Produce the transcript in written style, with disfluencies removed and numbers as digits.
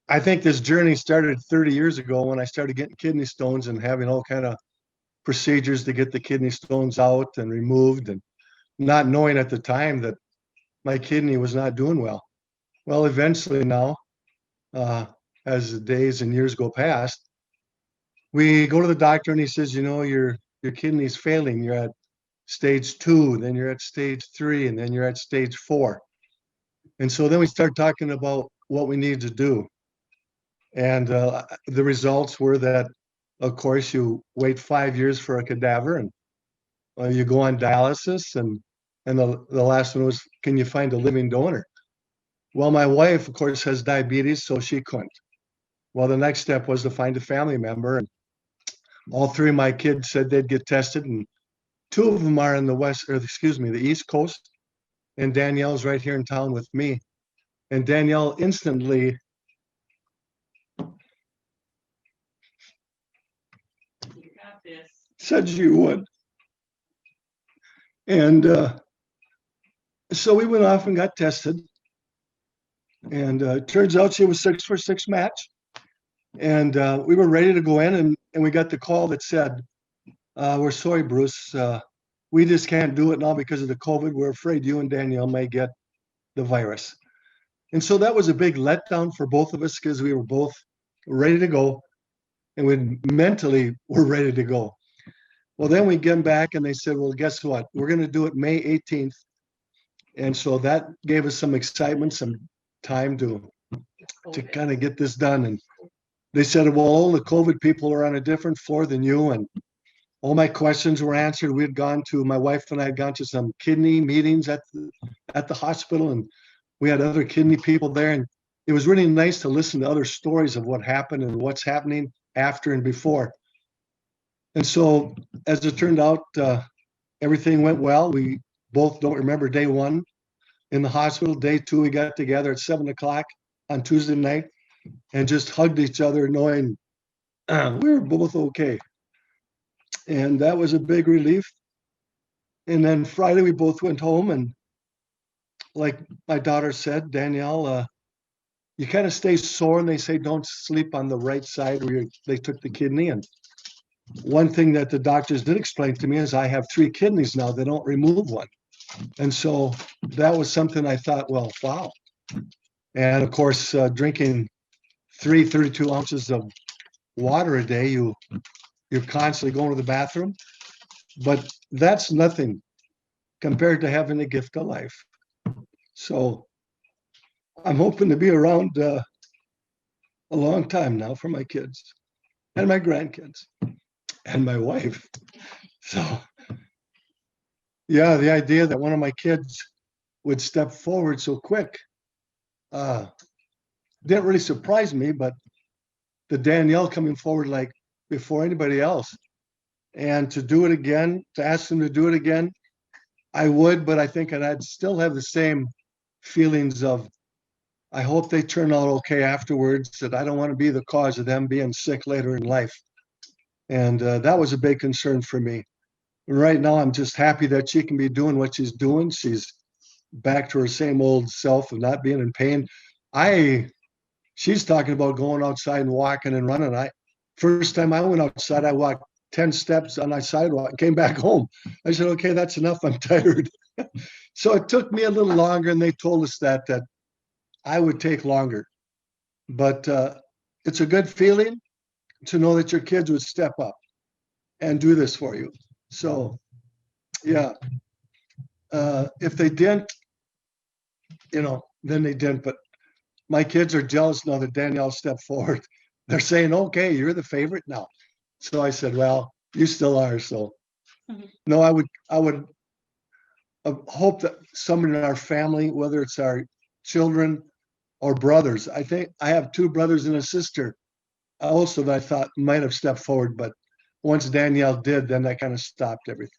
I think this journey started 30 years ago when I started getting kidney stones and having all kind of procedures to get the kidney stones out and removed, and not knowing at the time that my kidney was not doing well. Well, eventually now, uh, as the days and years go past, we go to the doctor and he says, your kidney's failing. You're at stage 2, then you're at stage 3, and then you're at stage 4. And so then we start talking about what we need to do. And the results were that, of course, you wait 5 years for a cadaver, and you go on dialysis, and the last one was, can you find a living donor? Well, my wife, of course, has diabetes, so she couldn't. Well, the next step was to find a family member, and all three of my kids said they'd get tested, and two of them are in the East Coast, and Danielle's right here in town with me. And Danielle instantly said she would. And so we went off and got tested. And it turns out she was 6 for 6 match. And we were ready to go in, and we got the call that said, we're sorry, Bruce. We just can't do it now because of the COVID. We're afraid you and Danielle may get the virus. And so that was a big letdown for both of us because we were both ready to go, and we mentally were ready to go. Well, then we get back and they said, well, guess what? We're going to do it May 18th. And so that gave us some excitement, some time to kind of get this done. And they said, well, all the COVID people are on a different floor than you. And all my questions were answered. My wife and I had gone to some kidney meetings at the hospital, and we had other kidney people there. And it was really nice to listen to other stories of what happened and what's happening after and before. And so, as it turned out, everything went well. We both don't remember day 1 in the hospital. Day 2, we got together at 7:00 on Tuesday night and just hugged each other, knowing we were both okay. And that was a big relief. And then Friday, we both went home, and like my daughter said, Danielle, you kind of stay sore, and they say don't sleep on the right side where they took the kidney. And one thing that the doctors did explain to me is I have 3 kidneys now. They don't remove one. And so that was something I thought, well, wow. And of course, drinking 32 ounces of water a day, you're constantly going to the bathroom. But that's nothing compared to having the gift of life. So I'm hoping to be around a long time now for my kids and my grandkids and my wife. So yeah, the idea that one of my kids would step forward so quick didn't really surprise me, but the Danielle coming forward like before anybody else, and to do it again, to ask them to do it again, I would, but I think I'd still have the same feelings of, I hope they turn out okay afterwards, that I don't want to be the cause of them being sick later in life. And that was a big concern for me. Right now, I'm just happy that she can be doing what she's doing. She's back to her same old self of not being in pain. She's talking about going outside and walking and running. First time I went outside, I walked 10 steps on my sidewalk and came back home. I said, okay, that's enough. I'm tired. So it took me a little longer, and they told us that I would take longer. But it's a good feeling to know that your kids would step up and do this for you. So, yeah, if they didn't, then they didn't. But my kids are jealous now that Danielle stepped forward. They're saying, okay, you're the favorite now. So I said, well, you still are. So no, I would hope that someone in our family, whether it's our children or brothers, I think I have 2 brothers and a sister also that I thought might have stepped forward, but once Danielle did, then that kind of stopped everything.